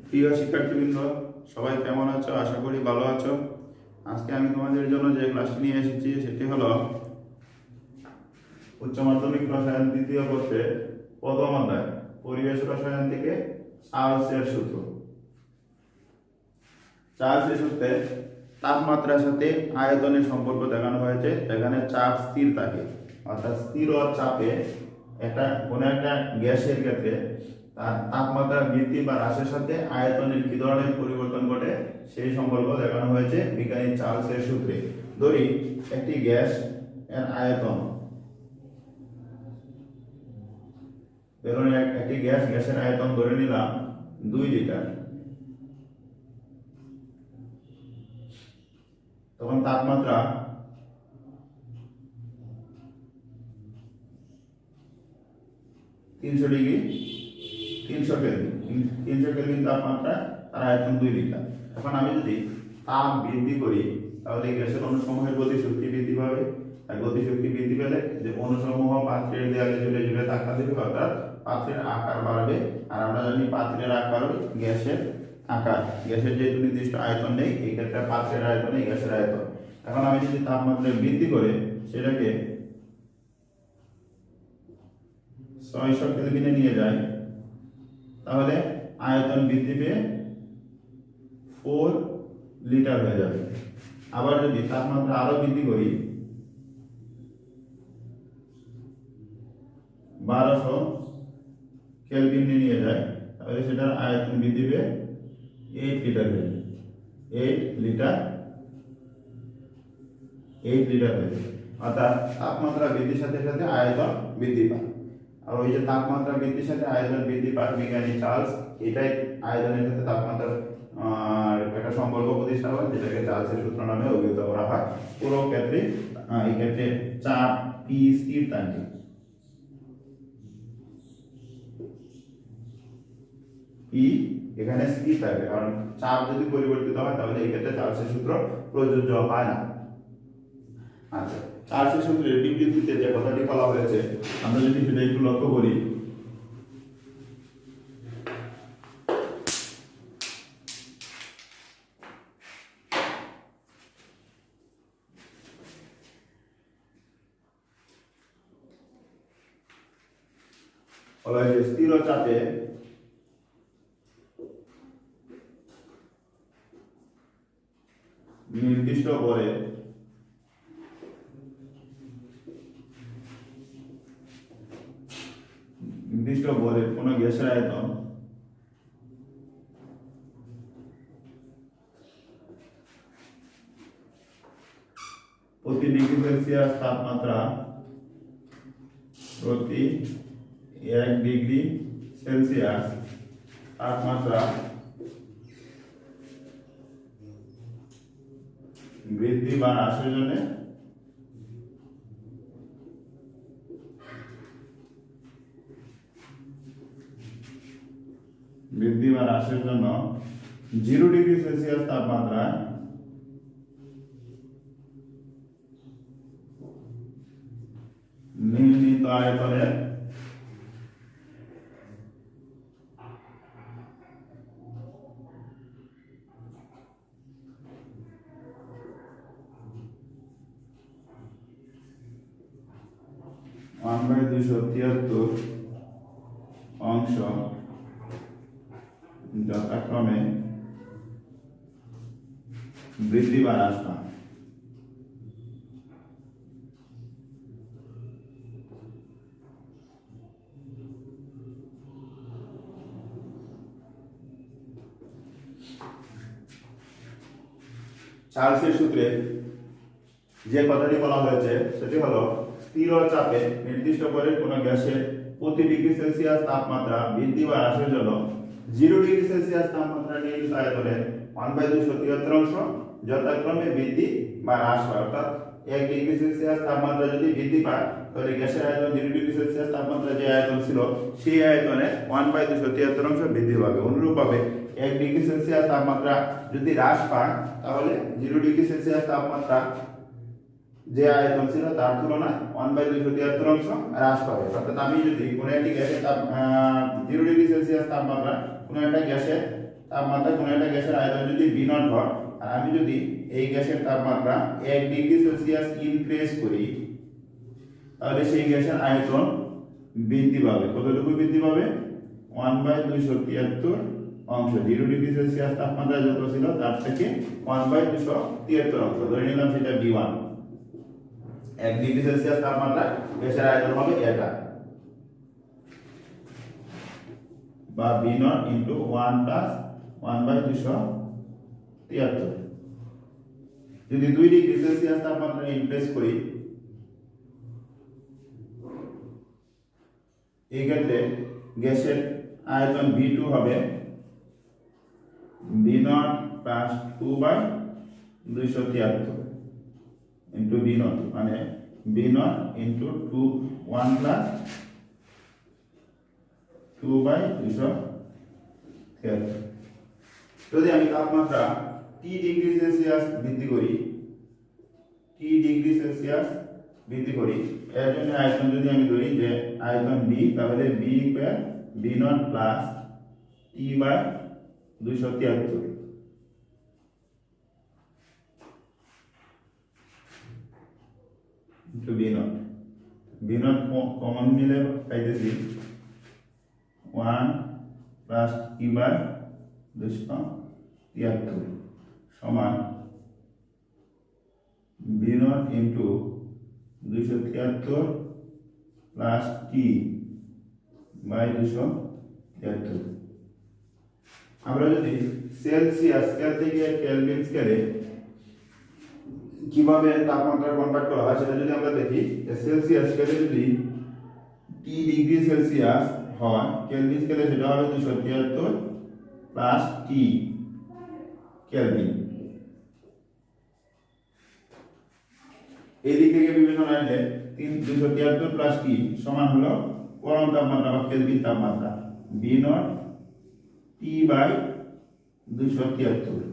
প্রিয় শিক্ষার্থীবৃন্দ, সবাই কেমন আছো? আশা করি ভালো আছো। আজকে আমি তোমাদের জন্য যে ক্লাসটি নিয়ে এসেছি সেটি হলো উচ্চ মাধ্যমিক রসায়ন দ্বিতীয় পত্রে প্রথম অধ্যায় পরিবেশ রসায়ন থেকে চার্লসের সূত্র। চার্লসের সূত্রে তাপমাত্রার সাথে আয়তনের সম্পর্ক দেখানো হয়েছে। এখানে চাপ স্থির থাকে, অর্থাৎ স্থির ও চাপে কোনো একটা গ্যাসের ক্ষেত্রে তার তাপমাত্রা বৃদ্ধি বা হ্রাসের সাথে আয়তনের কি ধরনের পরিবর্তন ঘটে সেই সম্পর্ক দেখানো হয়েছে বিজ্ঞানী চার্লসের সূত্রে। ধরি একটি গ্যাস এর আয়তন, ধরুন একটি গ্যাসের আয়তন ধরে নিলাম 2 লিটার। তখন তাপমাত্রা 300 ডিগ্রি 300 কেলভিন তাপমাত্রা, তার আয়তন 2 লিটার। এখন আমি যদি তাপ বৃদ্ধি করি তাহলে গ্যাসের অণুসমূহের গতিশক্তি বৃদ্ধি পাবে, আর গতিশক্তি বৃদ্ধি পেলে যে অণুসমূহ পাত্রের দেয়ালে জুড়ে জুড়ে ধাক্কা দেবে, অর্থাৎ পাত্রের আকার বাড়বে। আর আমরা জানি পাত্রের আকার গ্যাসের আকার, গ্যাসের যেহেতু নির্দিষ্ট আয়তন নেই, এই ক্ষেত্রে পাত্রের আয়তন এই গ্যাসের আয়তন। এখন আমি যদি তাপমাত্রা বৃদ্ধি করে সেটাকে 600 কেলভিনে নিয়ে যাই তাহলে আয়তন বৃদ্ধি পেয়ে 4 লিটার হয়ে যাবে। আবার যদি তাপমাত্রা আরো বৃদ্ধি করি 1200 কেলভিনে নিয়ে যায় তাহলে সেটার আয়তন বৃদ্ধি পেয়ে 8 লিটার হয়ে যাবে। 8 লিটার হয়ে যাবে। অর্থাৎ তাপমাত্রা বৃদ্ধির সাথে সাথে আয়তন বৃদ্ধি পায়। আর ওই যে তাপমাত্রা বৃদ্ধির সাথে আয়তন বৃদ্ধি পায়, বিজ্ঞানী চার্লস এটাই আয়তনের সাথে তাপমাত্রার একটা সম্পর্ক প্রতিষ্ঠা হয়, যেটাকে চার্লসের সূত্র নামে অভিহিত করা হয়। পুরো ক্ষেত্রে এই ক্ষেত্রে চাপ পি স্থির থাকে, পি এখানে স্থির থাকে, কারণ চাপ যদি পরিবর্তিত হয় তাহলে এই ক্ষেত্রে চার্লসের সূত্র প্রযোজ্য হয় না। আচ্ছা, চার্লসের সূত্রের বিবৃতিতে যে কথাটি বলা হয়েছে আমরা যদি সেটা একটু লক্ষ্য করি, বলা হয়েছে স্থির চাপে নির্দিষ্ট ভরে কোন গ্যাসের আয়তন প্রতি ডিগ্রি সেলসিয়াস তাপমাত্রা প্রতি 1 ডিগ্রি সেলসিয়াস তাপমাত্রা বৃদ্ধি বা হ্রাসের জন্য বৃদ্ধি বা হ্রাসের জন্য 0 ডিগ্রি সেলসিয়াস তাপমাত্রায় নির্ণীত আয়তনের ওয়ান বাই 273 অংশ যথাক্রমে বৃদ্ধি বা হ্রাস পায়। চার্লসের সূত্রে যে কথাটি বলা হয়েছে সেটি হলো স্থির চাপে নির্দিষ্ট করে কোনো গ্যাসের প্রতি ডিগ্রি সেলসিয়াস তাপমাত্রা বৃদ্ধি বা হ্রাসের জন্য 0 ডিগ্রি সেলসিয়াস তাপমাত্রা নির্ণীত আয়তনের 1/273 অংশ যথাক্রমে বৃদ্ধি বা হ্রাস পায়। অর্থাৎ 1 ডিগ্রি সেলসিয়াস তাপমাত্রা যদি বৃদ্ধি পায় তাহলে গ্যাসের আয়তন 0 ডিগ্রি সেলসিয়াস তাপমাত্রা যে আয়তন ছিল সেই আয়তনে 1/273 অংশ বৃদ্ধি পাবে। অনুরূপভাবে 1 ডিগ্রি সেলসিয়াস তাপমাত্রা যদি হ্রাস পায় তাহলে 0 ডিগ্রি সেলসিয়াস তাপমাত্রা যে আয়তন ছিল তার তুলনায় 1/273 অংশ হ্রাস পাবে। অর্থাৎ আমি যদি কোনো একটি গ্যাসের 0 ডিগ্রি সেলসিয়াস তাপমাত্রা কোনো একটা গ্যাসের তাপমাত্রা কোনো একটা গ্যাসের আয়তন যদি V0 হয় আর আমি যদি এই গ্যাসের তাপমাত্রা 1 ডিগ্রি সেলসিয়াস ইনক্রিজ করি তাহলে সেই গ্যাসের আয়তন বৃদ্ধি পাবে। কতটুকু বৃদ্ধি পাবে? 1/273 অংশ। 0 ডিগ্রি সেলসিয়াস তাপমাত্রা যত ছিল তার থেকে 1/273 অংশ। ধরে নিলাম সেটা V1। 1 ডিগ্রি সেলসিয়াস তাপমাত্রা গ্যাসের আয়তন হবে এটা, বা V0 ইনটু 1 প্লাস 1/273। যদি 2 ডিগ্রি সেলসিয়াস তাপমাত্রা ইনক্রিজ করি এই ক্ষেত্রে গ্যাসের আয়তন V2 হবে V0 প্লাস 2/273 ইনটু V0, মানে V0 ইনটু 1 প্লাস 2/273। যদি আমি তাপমাত্রা T ডিগ্রি সেলসিয়াস বৃদ্ধি করি, T ডিগ্রি সেলসিয়াস বৃদ্ধি করি, এর জন্য আয়তন যদি আমি ধরি যে আয়তন B, তাহলে B equal V0 plus T/273 into V0 common নিলে পাইতেছি 1 প্লাস T/273 সমান V0 ইনটু 273 প্লাস T/273। আমরা যদি সেলসিয়াস স্কেল থেকে কেলভিন স্কেলে কিভাবে তাপমাত্রা কনভার্ট করা হয় সেটা যদি আমরা দেখি, সেলসিয়াস স্কেলে যদি T ডিগ্রি সেলসিয়াস হয়, কেলভিন স্কেলে সেটা হবে 273 প্লাস T কেলভিন। এদিক থেকে বিবেচনা করলে 273 প্লাস T সমান হলো পরম তাপমাত্রা বা কেলভিন তাপমাত্রা V0 T/273।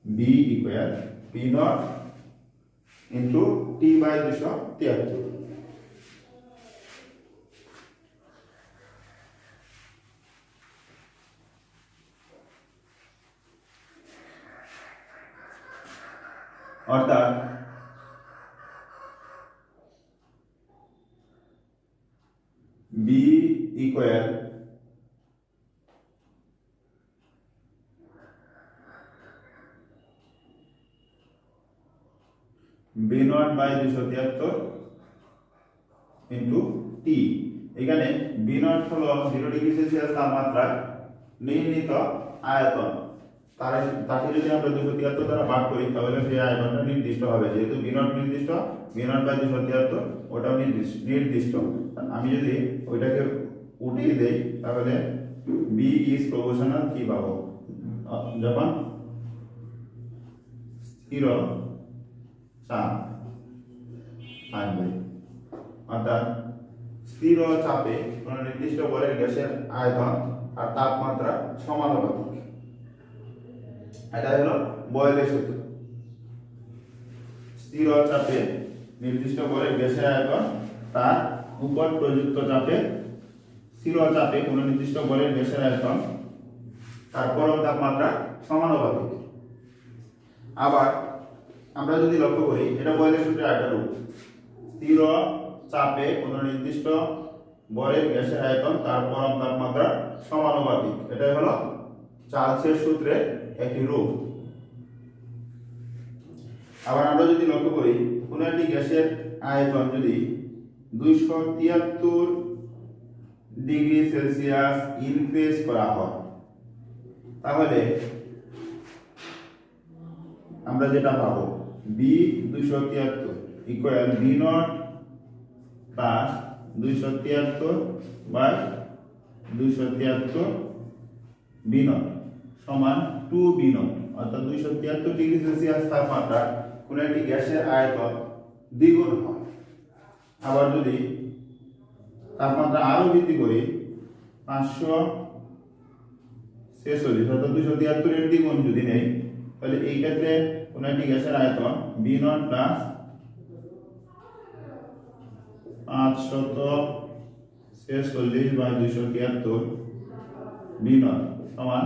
B equal V0 into T/273। অর্থাৎ B equal V0/273 into T। এখানে V0 হলো 0 ডিগ্রি সেলসিয়াস তাপমাত্রার নির্ণীত আয়তন, তাকে যদি আমরা 273 দ্বারা ভাগ করি তাহলে সেই আয়তনটা নির্দিষ্ট হবে। যেহেতু V0 নির্দিষ্ট, V0/273 ওটাও নির্দিষ্ট। আমি যদি ওইটাকে উঠিয়ে দেই তাহলে B ইজ প্রপোর্শনাল কি পাবো? যখন স্থির চাপ থাকবে, অর্থাৎ স্থির চাপে কোনো নির্দিষ্ট বলের গ্যাসের আয়তন আর তাপমাত্রা সমানুপাতিক। এটা হলো বয়েলের সূত্র। স্থির চাপে নির্দিষ্ট বলের গ্যাসের আয়তন তার উপর প্রযুক্ত চাপে, স্থির চাপে কোনো নির্দিষ্ট বলের গ্যাসের আয়তন তার পরম তাপমাত্রা সমানুপাতিক। আবার আমরা যদি লক্ষ্য করি, এটা বয়েলের সূত্রের একটা রূপ। স্থির চাপে কোনো নির্দিষ্ট বলের গ্যাসের আয়তন তার পরম তাপমাত্রা সমানুপাতিক। এটাই হলো চার্লসের সূত্রের একটি রূপ। আবার আমরা যদি লক্ষ্য করি, কোনো একটি গ্যাসের আয়তন যদি 273 ডিগ্রি সেলসিয়াস ইনক্রিজ করা হয় তাহলে আমরা যেটা পাবো B 273 equal V0 plus 273/273 V0 সমান 2V0। অর্থাৎ 273 ডিগ্রি সেলসিয়াস তাপমাত্রা কোনো একটি গ্যাসের আয়তন দ্বিগুণ হয়। আবার যদি তাপমাত্রা আরো বৃদ্ধি করি 546, অর্থাৎ 273 এর দ্বিগুণ যদি নেই তাহলে এই ক্ষেত্রে কোনো একটি গ্যাসের আয়তন V0 প্লাস 46/273 B0 সমান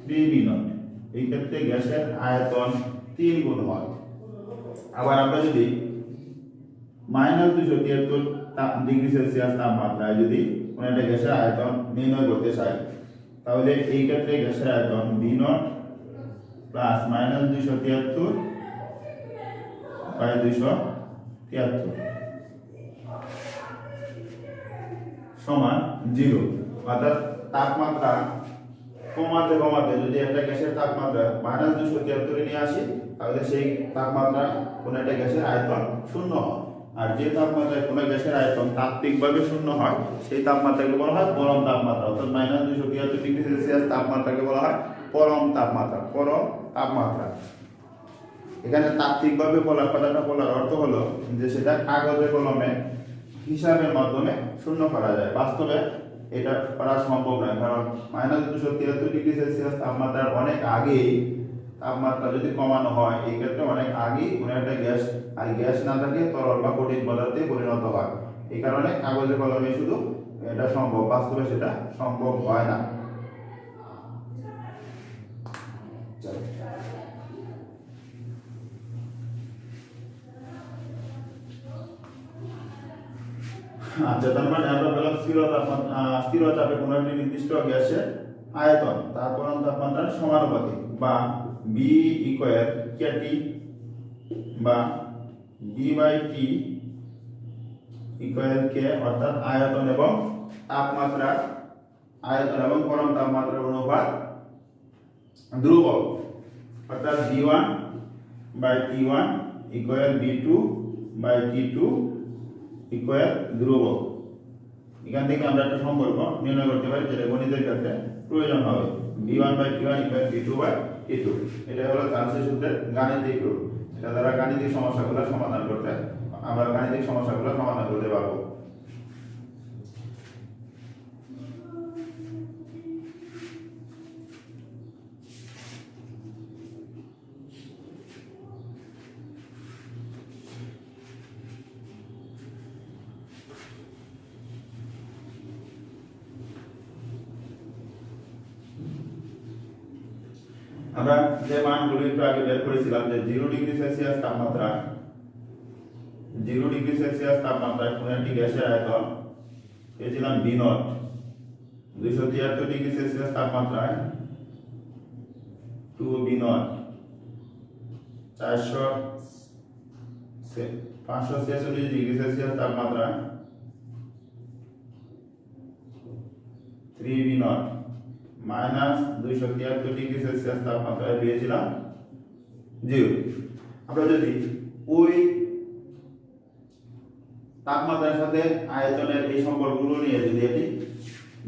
3 B0। এই ক্ষেত্রে গ্যাসের আয়তন 3 গুণ হয়। আবার আমরা যদি -273 ডিগ্রি সেলসিয়াস তাপমাত্রায় যদি কোনো একটা গ্যাসের আয়তন নির্ণয় করতে চাই, তাহলে এই ক্ষেত্রে গ্যাসের আয়তন B0 প্লাস -273/273 সমান 0। অর্থাৎ তাপমাত্রা কমাতে কমাতে যদি একটা গ্যাসের তাপমাত্রা -273 নিয়ে আসি, তাহলে সেই তাপমাত্রা কোনো একটা গ্যাসের আয়তন শূন্য হয়। আর যে তাপমাত্রায় কোনো গ্যাসের আয়তন তাত্ত্বিকভাবে শূন্য হয়, সেই তাপমাত্রাকে বলা হয় পরম তাপমাত্রা। অর্থাৎ -273 ডিগ্রি সেলসিয়াস তাপমাত্রাকে বলা হয় পরম তাপমাত্রা। পরম তাপমাত্রা এখানে তাত্ত্বিকভাবে বলার কথাটা বলার অর্থ হলো যে সেটা কাগজে কলমে হিসাবের মাধ্যমে শূন্য করা যায়। বাস্তবে এটা করা সম্ভব নয়, কারণ -273 ডিগ্রি সেলসিয়াস তাপমাত্রার অনেক আগেই তাপমাত্রা যদি কমানো হয়, এই ক্ষেত্রে অনেক আগেই কোনো একটা গ্যাস আর গ্যাস না থাকে তরল বা কঠিন পদার্থে পরিণত হয়। এই কারণে কাগজে কলমে শুধু এটা সম্ভব, বাস্তবে সেটা সম্ভব হয় না। আচ্ছা, তার মানে আমরা বললাম স্থির চাপে কোনো একটি নির্দিষ্ট গ্যাসের আয়তন তার পরম তাপমাত্রার সমানুপাতিক, বা B ইকুয়াল KT বা B/T ইকুয়াল K, অর্থাৎ আয়তন এবং পরম তাপমাত্রার অনুপাত ধ্রুবক। অর্থাৎ B1/T1 ইকুয়াল B2/T2 ইকুয়াল ধ্রুবক। এখান থেকে আমরা একটা সম্পর্ক নির্ণয় করতে পারি, যেটা গণিতের ক্ষেত্রে প্রয়োজন হবে। B1/T1 equal B2/T2। এটা হলো চার্লসের সূত্রের গাণিতিক রূপ। এটা দ্বারা গাণিতিক সমস্যাগুলো সমাধান করতে পারবো। আমরা যে মানগুলো একটু আগে বের করেছিলাম, যে 0 ডিগ্রি সেলসিয়াস তাপমাত্রায় কোনো একটি গ্যাসের আয়তন পেয়েছিলাম B0। 273 ডিগ্রি সেলসিয়াস তাপমাত্রায় 2 B0। 546 ডিগ্রি সেলসিয়াস তাপমাত্রায় 3 B0। -273 ডিগ্রি সেলসিয়াস তাপমাত্রায় পেয়েছিলাম 0। আমরা যদি ওই তাপমাত্রার সাথে আয়তনের এই সম্পর্কগুলো নিয়ে যদি এটি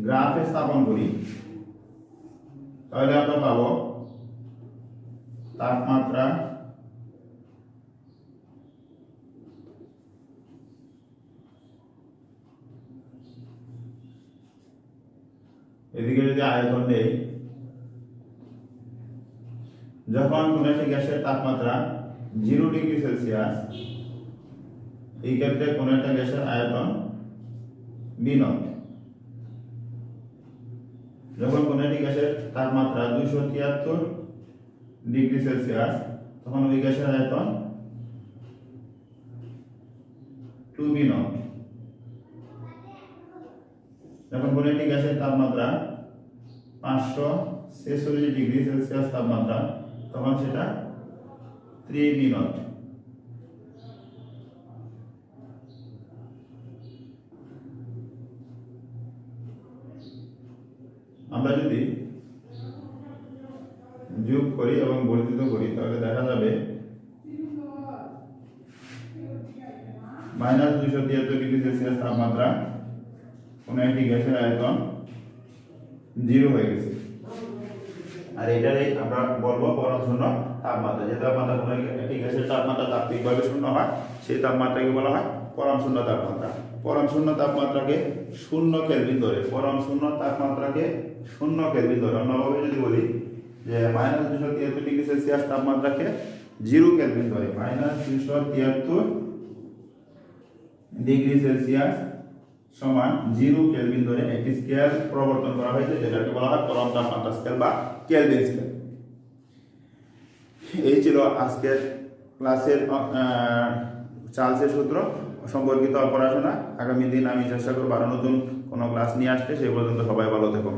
গ্রাফে স্থাপন করি, তাহলে আমরা পাবো তাপমাত্রা এদিকে যদি আয়তন নেই, যখন কোনো একটি গ্যাসের তাপমাত্রা 0 ডিগ্রি সেলসিয়াস, এই ক্ষেত্রে কোনো একটা গ্যাসের আয়তন B0। যখন কোনো একটি গ্যাসের তাপমাত্রা 273 ডিগ্রি সেলসিয়াস, তখন ওই গ্যাসের আয়তন 2 B0। যখন কোনো একটি গ্যাসের তাপমাত্রা 546 ডিগ্রি সেলসিয়াস তাপমাত্রা, তখন সেটা 3 B0। আমরা যদি যোগ করি এবং বর্ধিত করি, তাহলে দেখা যাবে -273 ডিগ্রি সেলসিয়াস তাপমাত্রা কোনো একটি গ্যাসের আয়তন 0 হয়ে গেছে। আর এটারই আমরা বলবো পরম শূন্য তাপমাত্রা। যে তাপমাত্রা কোনো একটি গ্যাসের তাপমাত্রা তাত্ত্বিকভাবে শূন্য হয়, সেই তাপমাত্রাকে বলা হয় পরম শূন্য তাপমাত্রা। পরম শূন্য তাপমাত্রাকে 0 কেলভিন ধরে, অন্যভাবে যদি বলি যে -273 ডিগ্রি সেলসিয়াস তাপমাত্রাকে 0 কেলভিন ধরে, -273 ডিগ্রি সেলসিয়াস সমান 0 কেলভিন ধরে একটি স্কেল প্রবর্তন করা হয়েছে, যেটাকে বলা হয় পরম তাপমাত্রা স্কেল বা কেলভিন স্কেল। এই ছিল আজকের ক্লাসের চার্লসের সূত্র সম্পর্কিত পড়াশোনা। আগামী দিন আমি চেষ্টা করব আরো নতুন কোনো ক্লাস নিয়ে আসতে। সেই পর্যন্ত সবাই ভালো থেকো।